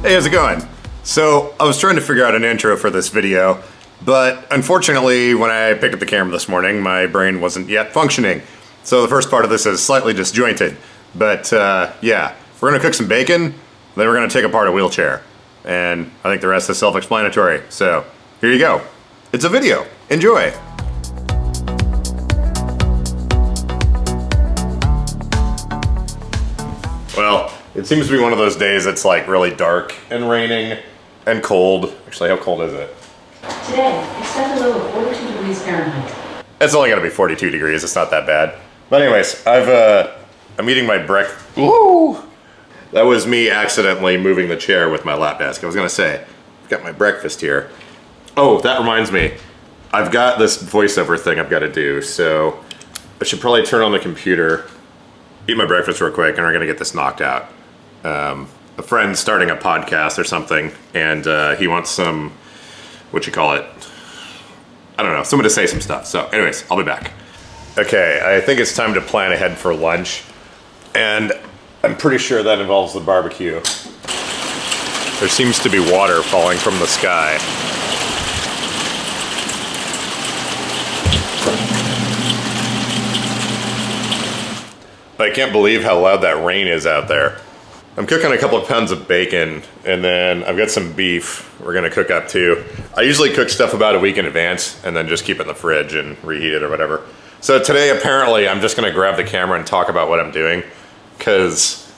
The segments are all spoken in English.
Hey, how's it going? So, I was trying to figure out an intro for this video, but unfortunately, when I picked up the camera this morning, my brain wasn't yet functioning. So the first part of this is slightly disjointed. But yeah, we're gonna cook some bacon, then we're gonna take apart a wheelchair. And I think the rest is self-explanatory. So, here you go. It's a video. Enjoy. Well, it seems to be one of those days that's like really dark and raining and cold. Actually, how cold is it? Today, expect a low of 42 degrees Fahrenheit. It's only gonna be 42 degrees, it's not that bad. But anyways, I'm eating my breakfast. Woo! That was me accidentally moving the chair with my lap desk. I was gonna say, I've got my breakfast here. Oh, that reminds me. I've got this voiceover thing I've gotta do, so I should probably turn on the computer, eat my breakfast real quick, and we're gonna get this knocked out. A friend's starting a podcast or something, and he wants some, I don't know, someone to say some stuff. So anyways, I'll be back. Okay, I think it's time to plan ahead for lunch, and I'm pretty sure that involves the barbecue. There seems to be water falling from the sky. I can't believe how loud that rain is out there. I'm cooking a couple of pounds of bacon, and then I've got some beef we're gonna cook up too. I usually cook stuff about a week in advance and then just keep it in the fridge and reheat it or whatever. So today, apparently, I'm just gonna grab the camera and talk about what I'm doing, because,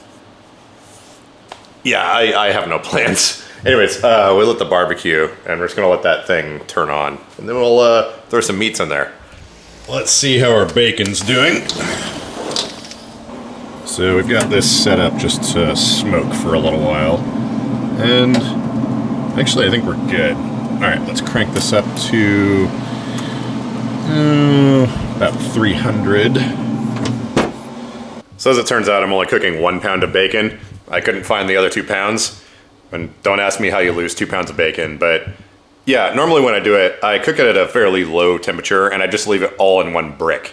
yeah, I have no plans. Anyways, we lit the barbecue, and we're just gonna let that thing turn on, and then we'll throw some meats in there. Let's see how our bacon's doing. So we've got this set up just to smoke for a little while, and actually I think we're good. All right, let's crank this up to about 300. So as it turns out, I'm only cooking 1 pound of bacon. I couldn't find the other 2 pounds, and don't ask me how you lose 2 pounds of bacon, but yeah, normally when I do it, I cook it at a fairly low temperature, and I just leave it all in one brick.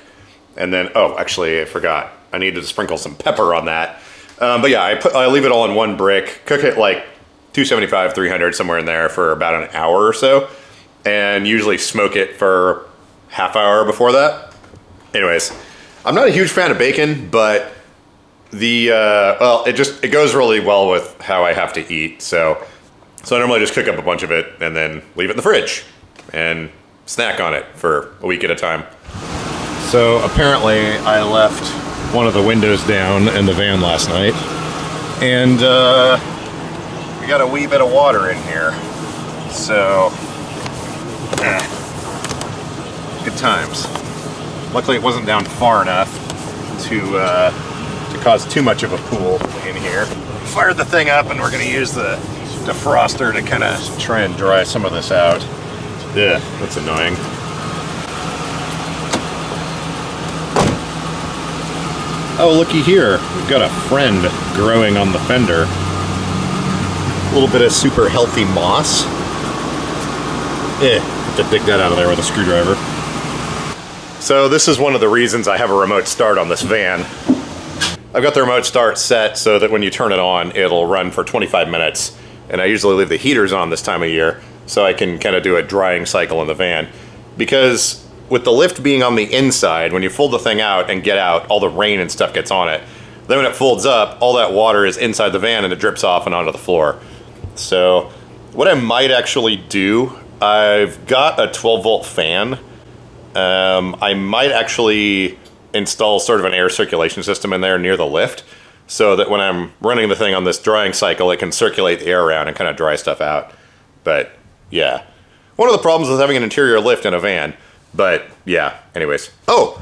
And then, oh, actually I forgot. I needed to sprinkle some pepper on that. But yeah, I leave it all in one brick, cook it like 275, 300, somewhere in there for about an hour or so, and usually smoke it for half hour before that. Anyways, I'm not a huge fan of bacon, but well, it goes really well with how I have to eat. So I normally just cook up a bunch of it and then leave it in the fridge and snack on it for a week at a time. So apparently I left one of the windows down in the van last night, and we got a wee bit of water in here, so good times. Luckily it wasn't down far enough to cause too much of a pool in here. Fired the thing up, and we're gonna use the defroster to kind of try and dry some of this out. Yeah, that's annoying. Oh, looky here. We've got a friend growing on the fender. A little bit of super healthy moss. Have to dig that out of there with a screwdriver. So this is one of the reasons I have a remote start on this van. I've got the remote start set so that when you turn it on, it'll run for 25 minutes. And I usually leave the heaters on this time of year so I can kind of do a drying cycle in the van. Because with the lift being on the inside, when you fold the thing out and get out, all the rain and stuff gets on it. Then when it folds up, all that water is inside the van and it drips off and onto the floor. So what I might actually do, I've got a 12-volt fan. I might actually install sort of an air circulation system in there near the lift, so that when I'm running the thing on this drying cycle, it can circulate the air around and kind of dry stuff out. But yeah, one of the problems with having an interior lift in a van. But yeah, anyways. Oh,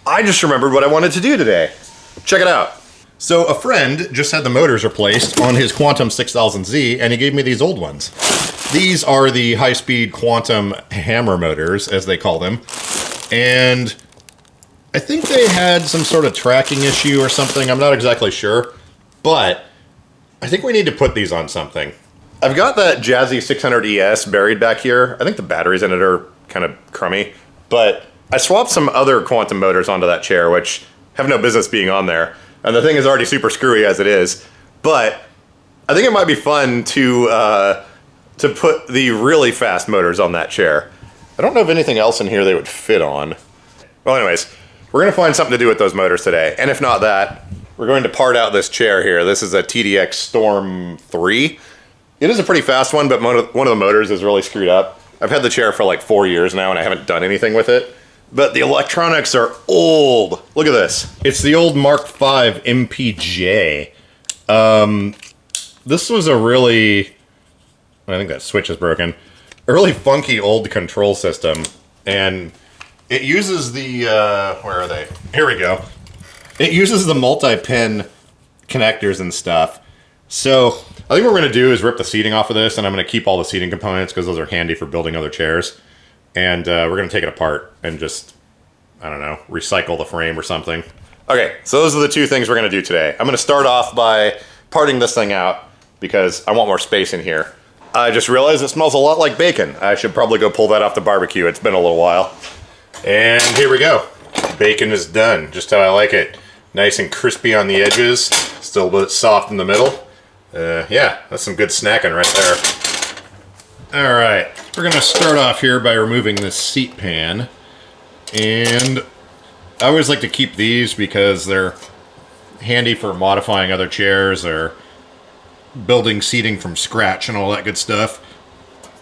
I just remembered what I wanted to do today. Check it out. So a friend just had the motors replaced on his Quantum 6000Z, and he gave me these old ones. These are the high-speed Quantum hammer motors, as they call them. And I think they had some sort of tracking issue or something. I'm not exactly sure. But I think we need to put these on something. I've got that Jazzy 600 ES buried back here. I think the batteries in it are kind of crummy, but I swapped some other Quantum motors onto that chair, which have no business being on there. And the thing is already super screwy as it is, but I think it might be fun to put the really fast motors on that chair. I don't know of anything else in here they would fit on. Well, anyways, we're gonna find something to do with those motors today. And if not that, we're going to part out this chair here. This is a TDX Storm 3. It is a pretty fast one, but one of the motors is really screwed up. I've had the chair for like 4 years now and I haven't done anything with it. But the electronics are old. Look at this. It's the old Mark V MPJ. This was a really, I think that switch is broken, a really funky old control system. And it uses the, where are they? Here we go. It uses the multi-pin connectors and stuff. So I think what we're going to do is rip the seating off of this, and I'm going to keep all the seating components because those are handy for building other chairs. And we're going to take it apart and just, I don't know, recycle the frame or something. Okay, so those are the two things we're going to do today. I'm going to start off by parting this thing out because I want more space in here. I just realized it smells a lot like bacon. I should probably go pull that off the barbecue. It's been a little while. And here we go. Bacon is done, just how I like it. Nice and crispy on the edges, still a bit soft in the middle. Yeah, that's some good snacking right there. All right, we're gonna start off here by removing this seat pan. And I always like to keep these because they're handy for modifying other chairs or building seating from scratch and all that good stuff.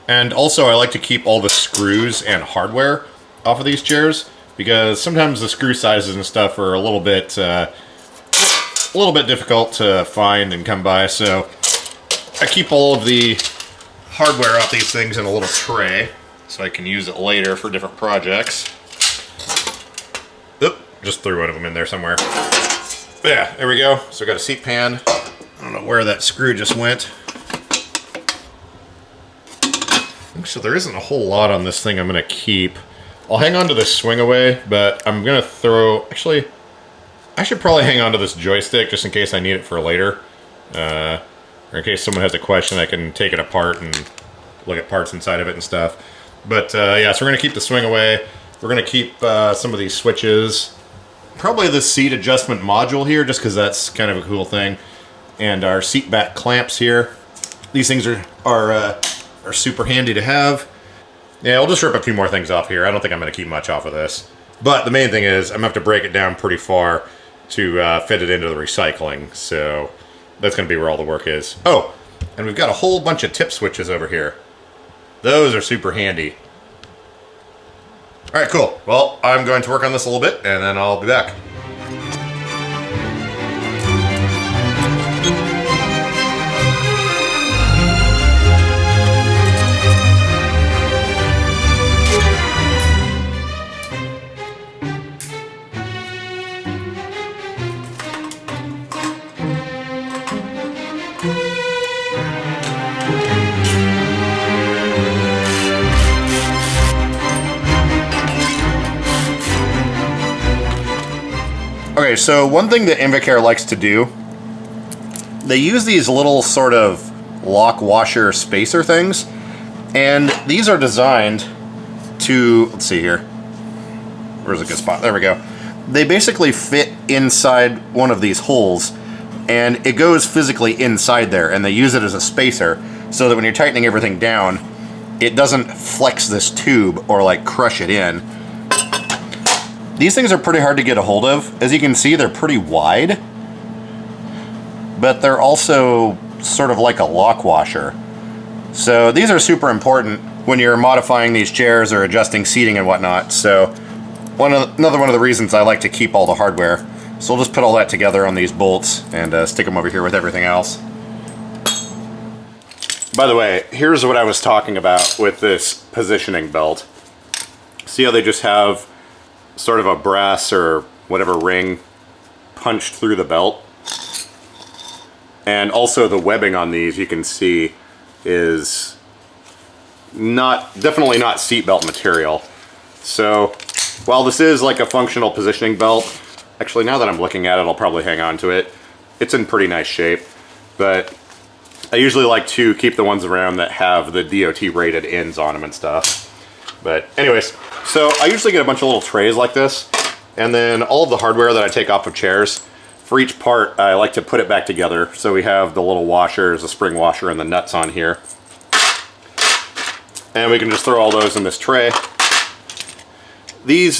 And also I like to keep all the screws and hardware off of these chairs because sometimes the screw sizes and stuff are a little bit difficult to find and come by. So I keep all of the hardware off these things in a little tray so I can use it later for different projects. Oop, just threw one of them in there somewhere. Yeah, there we go. So I got a seat pan. I don't know where that screw just went. So there isn't a whole lot on this thing I'm going to keep. I'll hang on to this swing away, but I'm going to throw... Actually, I should probably hang on to this joystick just in case I need it for later. Or in case someone has a question, I can take it apart and look at parts inside of it and stuff. But yeah, so we're going to keep the swing away. We're going to keep some of these switches. Probably the seat adjustment module here, just because that's kind of a cool thing. And our seat back clamps here. These things are super handy to have. Yeah, I'll just rip a few more things off here. I don't think I'm going to keep much off of this. But the main thing is I'm going to have to break it down pretty far to fit it into the recycling. So that's going to be where all the work is. Oh, and we've got a whole bunch of tip switches over here. Those are super handy. All right, cool. Well, I'm going to work on this a little bit, and then I'll be back. Okay, so one thing that invacare likes to do, they use these little sort of lock washer spacer things, and these are designed to, let's see here, where's a good spot? There we go. They basically fit inside one of these holes, and it goes physically inside there, and they use it as a spacer so that when you're tightening everything down, it doesn't flex this tube or like crush it in. These things are pretty hard to get a hold of. As you can see, they're pretty wide, but they're also sort of like a lock washer. So these are super important when you're modifying these chairs or adjusting seating and whatnot. So another one of the reasons I like to keep all the hardware. So we'll just put all that together on these bolts and stick them over here with everything else. By the way, here's what I was talking about with this positioning belt. See how they just have sort of a brass or whatever ring punched through the belt? And also the webbing on these, you can see, is definitely not seatbelt material. So while this is like a functional positioning belt, actually now that I'm looking at it, I'll probably hang on to it. It's in pretty nice shape, but I usually like to keep the ones around that have the DOT rated ends on them and stuff. But anyways, so I usually get a bunch of little trays like this, and then all of the hardware that I take off of chairs, For each part, I like to put it back together. So we have the little washers, the spring washer, and the nuts on here. And we can just throw all those in this tray. These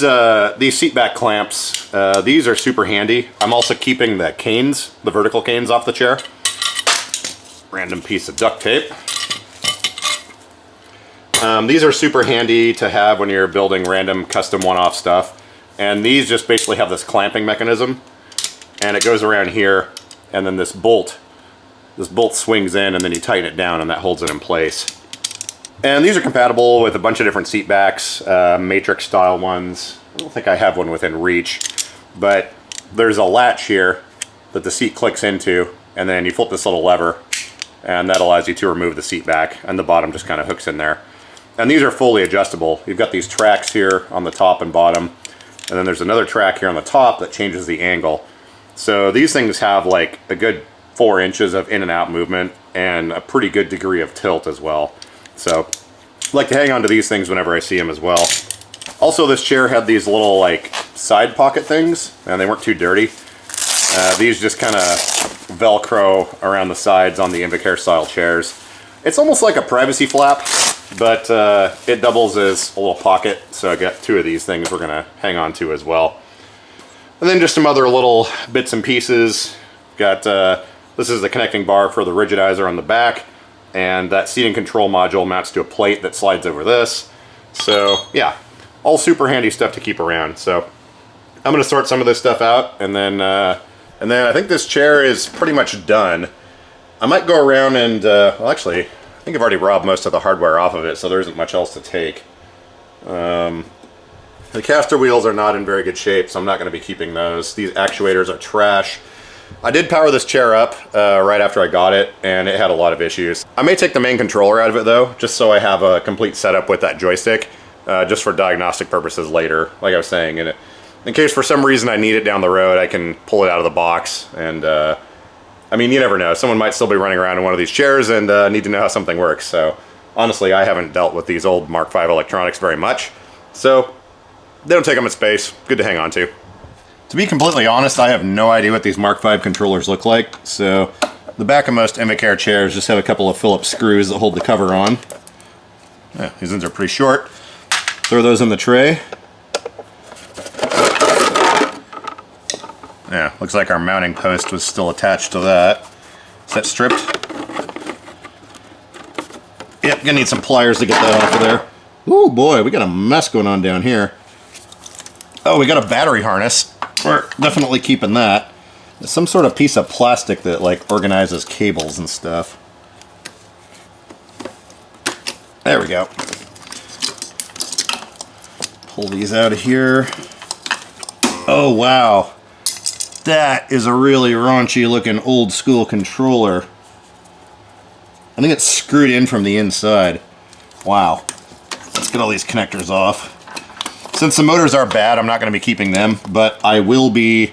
seat back clamps, these are super handy. I'm also keeping the canes, the vertical canes off the chair. Random piece of duct tape. These are super handy to have when you're building random custom one-off stuff. And these just basically have this clamping mechanism. And it goes around here, and then this bolt swings in, and then you tighten it down, and that holds it in place. And these are compatible with a bunch of different seat backs, matrix style ones. I don't think I have one within reach, but there's a latch here that the seat clicks into, and then you flip this little lever, and that allows you to remove the seat back, and the bottom just kind of hooks in there. And these are fully adjustable. You've got these tracks here on the top and bottom, and then there's another track here on the top that changes the angle. So these things have like a good 4 inches of in and out movement and a pretty good degree of tilt as well. So I like to hang on to these things whenever I see them as well. Also, this chair had these little like side pocket things, and they weren't too dirty. These just kind of Velcro around the sides on the invacare style chairs. It's almost like a privacy flap, but it doubles as a little pocket. So I got 2 of these things we're gonna hang on to as well. And then just some other little bits and pieces. Got this is the connecting bar for the rigidizer on the back. And that seating control module mounts to a plate that slides over this. So yeah, all super handy stuff to keep around. So I'm gonna sort some of this stuff out, and then I think this chair is pretty much done. I might go around and, well actually, I think I've already robbed most of the hardware off of it, so there isn't much else to take. The caster wheels are not in very good shape, so I'm not gonna be keeping those. These actuators are trash. I did power this chair up right after I got it, and it had a lot of issues. I may take the main controller out of it though, just so I have a complete setup with that joystick, just for diagnostic purposes later, like I was saying. And in case for some reason I need it down the road, I can pull it out of the box. And I mean, you never know. Someone might still be running around in one of these chairs and need to know how something works. So honestly, I haven't dealt with these old Mark V electronics very much. So they don't take up much space. Good to hang on to. To be completely honest, I have no idea what these Mark V controllers look like. So the back of most invacare chairs just have a couple of Phillips screws that hold the cover on. Yeah, these ones are pretty short. Throw those in the tray. Yeah, looks like our mounting post was still attached to that. Is that stripped? Yep, gonna need some pliers to get that off of there. Oh boy, we got a mess going on down here. Oh, we got a battery harness. We're definitely keeping that. It's some sort of piece of plastic that like organizes cables and stuff. There we go. Pull these out of here. Oh wow. That is a really raunchy looking old school controller. I think it's screwed in from the inside. Wow. Let's get all these connectors off. Since the motors are bad, I'm not going to be keeping them, but I will be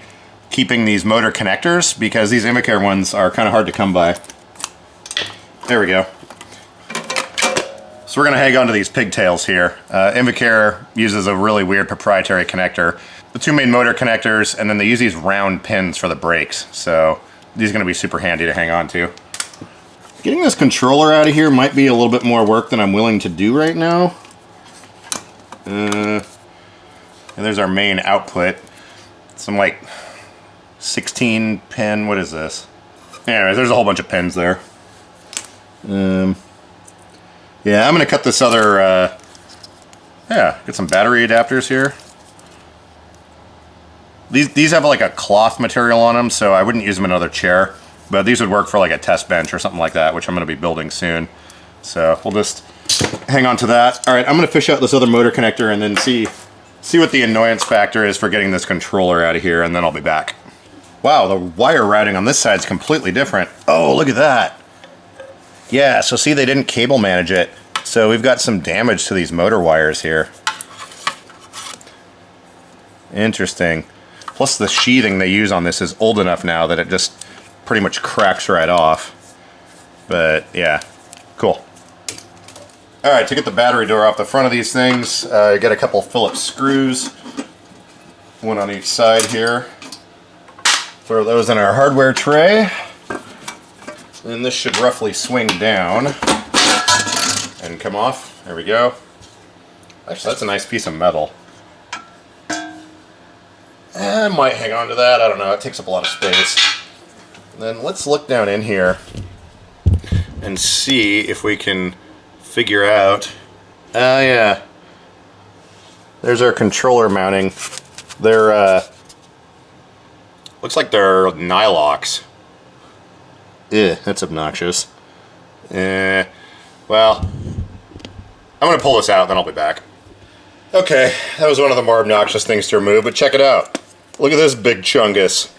keeping these motor connectors because these invacare ones are kind of hard to come by. There we go. So we're going to hang on to these pigtails here. Invacare uses a really weird proprietary connector. The 2 main motor connectors, and then they use these round pins for the brakes. So these are going to be super handy to hang on to. Getting this controller out of here might be a little bit more work than I'm willing to do right now. And there's our main output. Some like 16 pin, what is this? Anyways, there's a whole bunch of pins there. Yeah, I'm gonna cut this other, yeah, get some battery adapters here. These have like a cloth material on them, so I wouldn't use them in another chair, but these would work for like a test bench or something like that, which I'm gonna be building soon. So we'll just hang on to that. All right, I'm gonna fish out this other motor connector and then see what the annoyance factor is for getting this controller out of here, and then I'll be back. Wow, the wire routing on this side is completely different. Oh, look at that. Yeah, so see, they didn't cable manage it. So we've got some damage to these motor wires here. Interesting. Plus the sheathing they use on this is old enough now that it just pretty much cracks right off. But yeah, cool. All right, to get the battery door off the front of these things, you get a couple Phillips screws, one on each side here. Throw those in our hardware tray. And this should roughly swing down and come off. There we go. Actually, that's a nice piece of metal. I might hang on to that. I don't know. It takes up a lot of space. And then let's look down in here and see if we can figure out. Oh, yeah. There's our controller mounting. They're, looks like they're nylocks. That's obnoxious. Well, I'm going to pull this out, then I'll be back. Okay, that was one of the more obnoxious things to remove, but check it out. Look at this big chungus.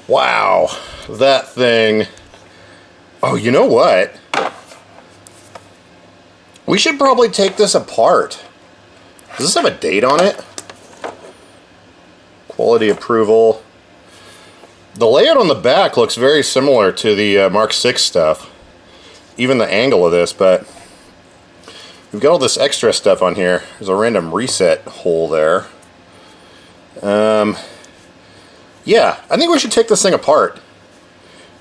Wow, that thing. Oh, you know what? We should probably take this apart. Does this have a date on it? Quality approval. The layout on the back looks very similar to the Mark VI stuff. Even the angle of this, but we've got all this extra stuff on here. There's a random reset hole there. Yeah, I think we should take this thing apart.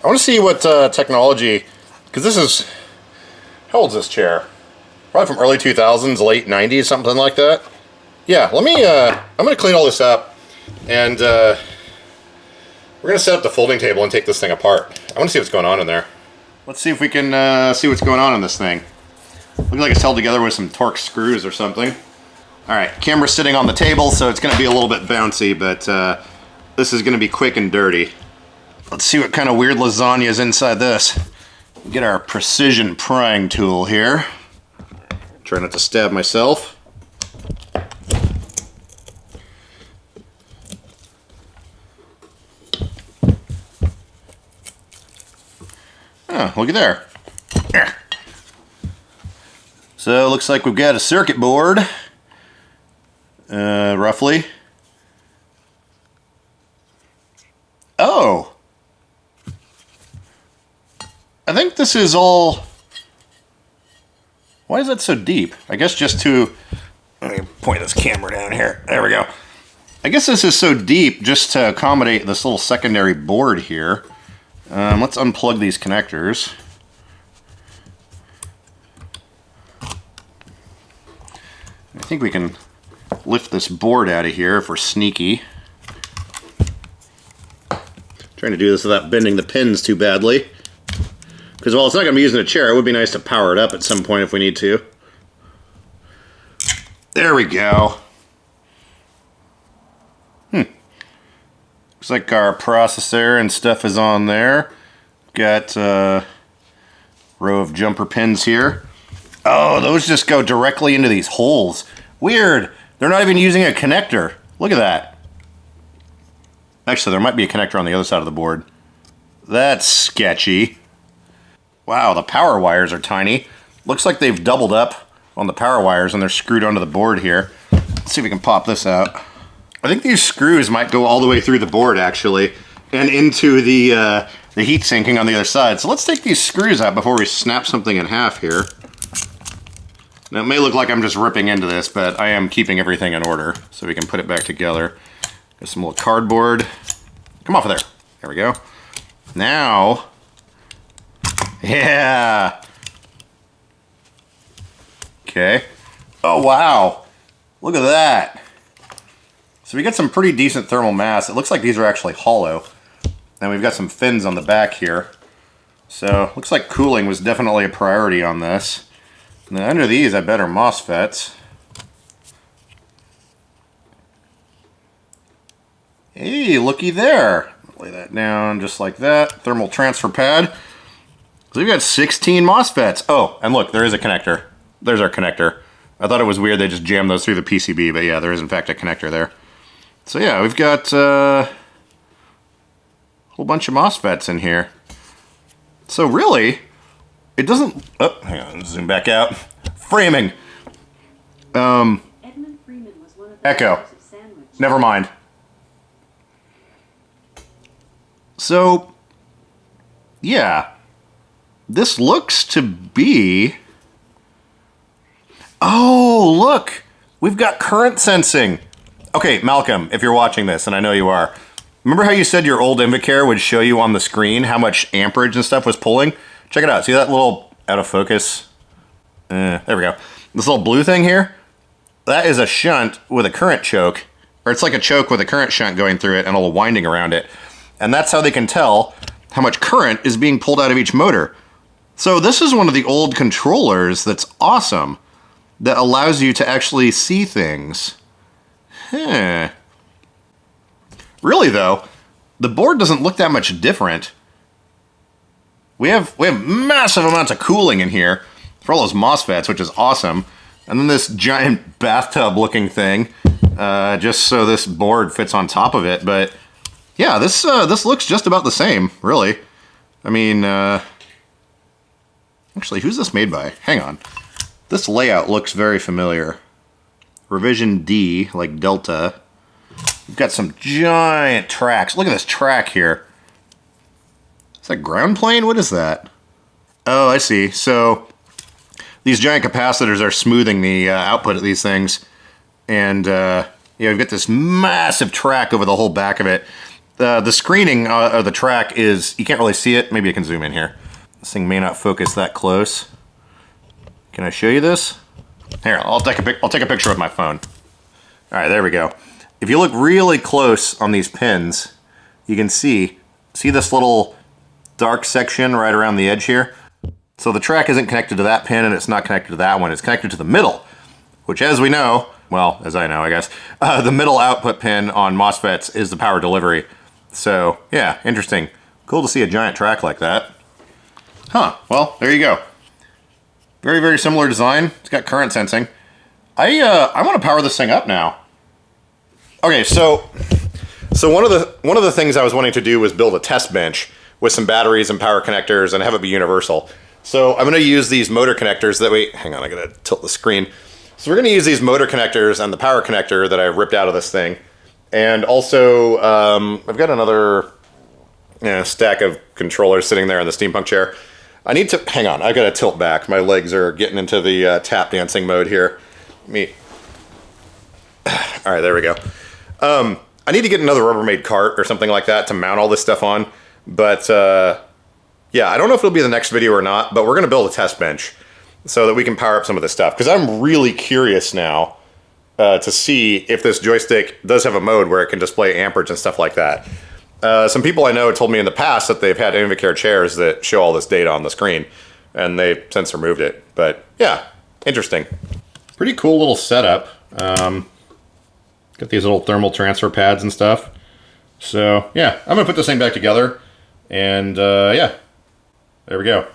I want to see what technology, because this is, how old is this chair? Probably from early 2000s, late 90s, something like that. Yeah, let me, I'm going to clean all this up, and we're going to set up the folding table and take this thing apart. I want to see what's going on in there. Let's see if we can see what's going on in this thing. Looks like it's held together with some Torx screws or something. Alright, camera's sitting on the table, so it's going to be a little bit bouncy, but this is going to be quick and dirty. Let's see what kind of weird lasagna is inside this. Get our precision prying tool here. Try not to stab myself. Oh, look at there. So it looks like we've got a circuit board, roughly. Oh! I think this is all... Why is that so deep? I guess just to... Let me point this camera down here. There we go. I guess this is so deep just to accommodate this little secondary board here. Let's unplug these connectors. I think we can lift this board out of here if we're sneaky. Trying to do this without bending the pins too badly. Because while it's not going to be using a chair, it would be nice to power it up at some point if we need to. There we go. Looks like our processor and stuff is on there. Got a row of jumper pins here. Oh, those just go directly into these holes. Weird. They're not even using a connector. Look at that. Actually, there might be a connector on the other side of the board. That's sketchy. Wow, the power wires are tiny. Looks like they've doubled up on the power wires and they're screwed onto the board here. Let's see if we can pop this out. I think these screws might go all the way through the board, actually, and into the heat sinking on the other side. So let's take these screws out before we snap something in half here. Now, it may look like I'm just ripping into this, but I am keeping everything in order so we can put it back together. Got some little cardboard. Come off of there. There we go. Now, yeah. Okay. Oh, wow. Look at that. So we got some pretty decent thermal mass. It looks like these are actually hollow. And we've got some fins on the back here. So looks like cooling was definitely a priority on this. And then under these, I bet are MOSFETs. Hey, looky there. Lay that down just like that. Thermal transfer pad. So we've got 16 MOSFETs. Oh, and look, there is a connector. There's our connector. I thought it was weird they just jammed those through the PCB, but yeah, there is in fact a connector there. So yeah, we've got a whole bunch of MOSFETs in here. So really, it doesn't... Oh, hang on, zoom back out. Framing. Edmund Freeman was one of the Echo. founders of Sandwich. Never mind. So, yeah. This looks to be... Oh, look! We've got current sensing. Okay, Malcolm, if you're watching this, and I know you are, remember how you said your old invacare would show you on the screen how much amperage and stuff was pulling? Check it out. See that little out of focus? There we go. This little blue thing here? That is a shunt with a current choke. Or it's like a choke with a current shunt going through it and a little winding around it. And that's how they can tell how much current is being pulled out of each motor. So this is one of the old controllers that's awesome. That allows you to actually see things. Really though, the board doesn't look that much different. We have massive amounts of cooling in here for all those MOSFETs, which is awesome. And then this giant bathtub looking thing, just so this board fits on top of it. But yeah, this looks just about the same, really. I mean, actually, who's this made by? Hang on. This layout looks very familiar. Revision D, like Delta. We've got some giant tracks. Look at this track here. Is that ground plane? What is that? Oh, I see. So these giant capacitors are smoothing the output of these things. And yeah, we've got this massive track over the whole back of it. The screening of the track is, you can't really see it. Maybe I can zoom in here. This thing may not focus that close. Can I show you this? Here, I'll take a picture with my phone. All right, there we go. If you look really close on these pins, you can see this little dark section right around the edge here? So the track isn't connected to that pin and it's not connected to that one. It's connected to the middle, which as we know, well, as I know, I guess, the middle output pin on MOSFETs is the power delivery. So yeah, interesting. Cool to see a giant track like that. Huh, well, there you go. Very, very similar design. It's got current sensing. I want to power this thing up now. Okay, so one of the things I was wanting to do was build a test bench with some batteries and power connectors and have it be universal. So I'm going to use these motor connectors that hang on, I got to tilt the screen. So we're going to use these motor connectors and the power connector that I ripped out of this thing. And also, I've got another stack of controllers sitting there in the steampunk chair. I need to, hang on, I've got to tilt back. My legs are getting into the tap dancing mode here. All right, there we go. I need to get another Rubbermaid cart or something like that to mount all this stuff on. But yeah, I don't know if it'll be the next video or not, but we're going to build a test bench so that we can power up some of this stuff. Because I'm really curious now to see if this joystick does have a mode where it can display amperage and stuff like that. Some people I know told me in the past that they've had invacare chairs that show all this data on the screen, and they've since removed it. But yeah, interesting. Pretty cool little setup. Got these little thermal transfer pads and stuff. So yeah, I'm gonna put this thing back together, and yeah, there we go.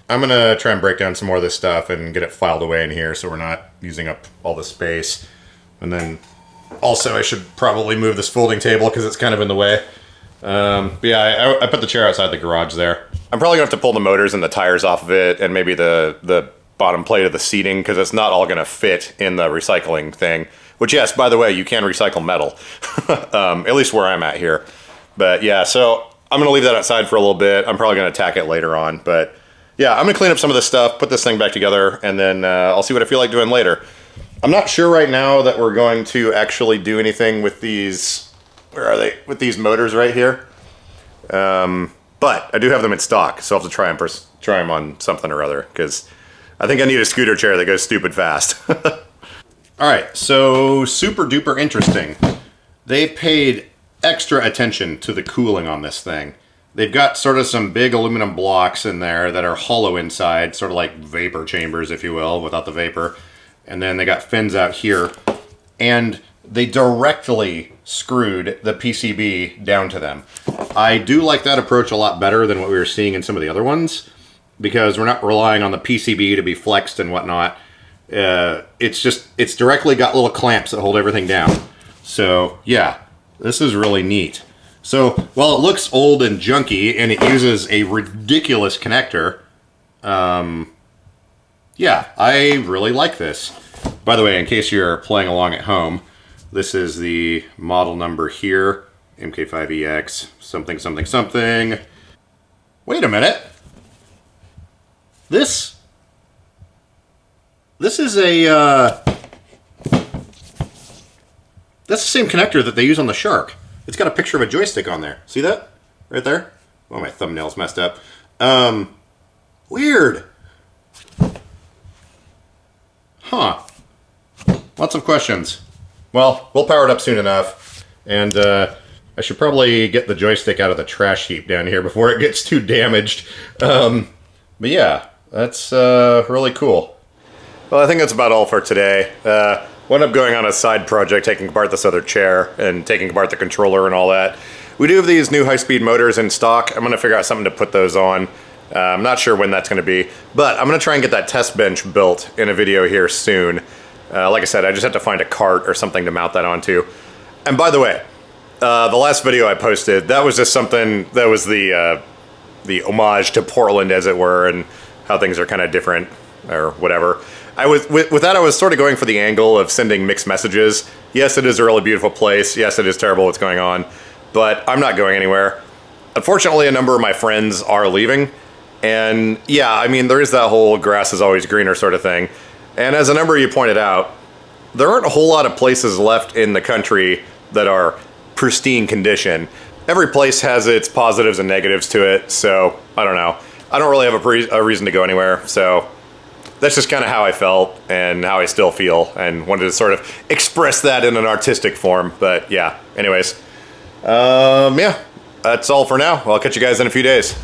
I'm gonna try and break down some more of this stuff and get it filed away in here so we're not using up all the space. And then also I should probably move this folding table because it's kind of in the way. But yeah, I put the chair outside the garage there. I'm probably gonna have to pull the motors and the tires off of it, and maybe the bottom plate of the seating, because it's not all gonna fit in the recycling thing. Which, yes, by the way, you can recycle metal, at least where I'm at here. But yeah, so I'm gonna leave that outside for a little bit. I'm probably gonna attack it later on, but yeah, I'm gonna clean up some of this stuff, put this thing back together, and then I'll see what I feel like doing later. I'm not sure right now that we're going to actually do anything with these, where are they? With these motors right here. But I do have them in stock, so I'll have to try them on something or other, because I think I need a scooter chair that goes stupid fast. All right, so super duper interesting. They paid extra attention to the cooling on this thing. They've got sort of some big aluminum blocks in there that are hollow inside, sort of like vapor chambers, if you will, without the vapor. And then they got fins out here. And they directly screwed the PCB down to them. I do like that approach a lot better than what we were seeing in some of the other ones, because we're not relying on the PCB to be flexed and whatnot. It's directly got little clamps that hold everything down. So yeah, this is really neat. So while it looks old and junky and it uses a ridiculous connector, yeah, I really like this. By the way, in case you're playing along at home, this is the model number here, MK5EX, something, something, something. Wait a minute. This is a, That's the same connector that they use on the Shark. It's got a picture of a joystick on there. See that? Right there? Oh, my thumbnail's messed up. Weird. Huh. Lots of questions. Well, we'll power it up soon enough. And I should probably get the joystick out of the trash heap down here before it gets too damaged. But yeah, that's really cool. Well, I think that's about all for today. Wound up going on a side project, taking apart this other chair and taking apart the controller and all that. We do have these new high-speed motors in stock. I'm going to figure out something to put those on. I'm not sure when that's going to be, but I'm going to try and get that test bench built in a video here soon. Like I said, I just have to find a cart or something to mount that onto. And by the way, the last video I posted, that was just something that was the homage to Portland, as it were, and how things are kind of different or whatever. With that, I was sort of going for the angle of sending mixed messages. Yes, it is a really beautiful place. Yes, it is terrible what's going on, but I'm not going anywhere. Unfortunately, a number of my friends are leaving. And yeah, I mean, there is that whole grass is always greener sort of thing. And as a number of you pointed out, there aren't a whole lot of places left in the country that are pristine condition. Every place has its positives and negatives to it, so I don't know. I don't really have a reason to go anywhere, so that's just kind of how I felt and how I still feel, and wanted to sort of express that in an artistic form. But yeah, anyways, yeah, that's all for now. I'll catch you guys in a few days.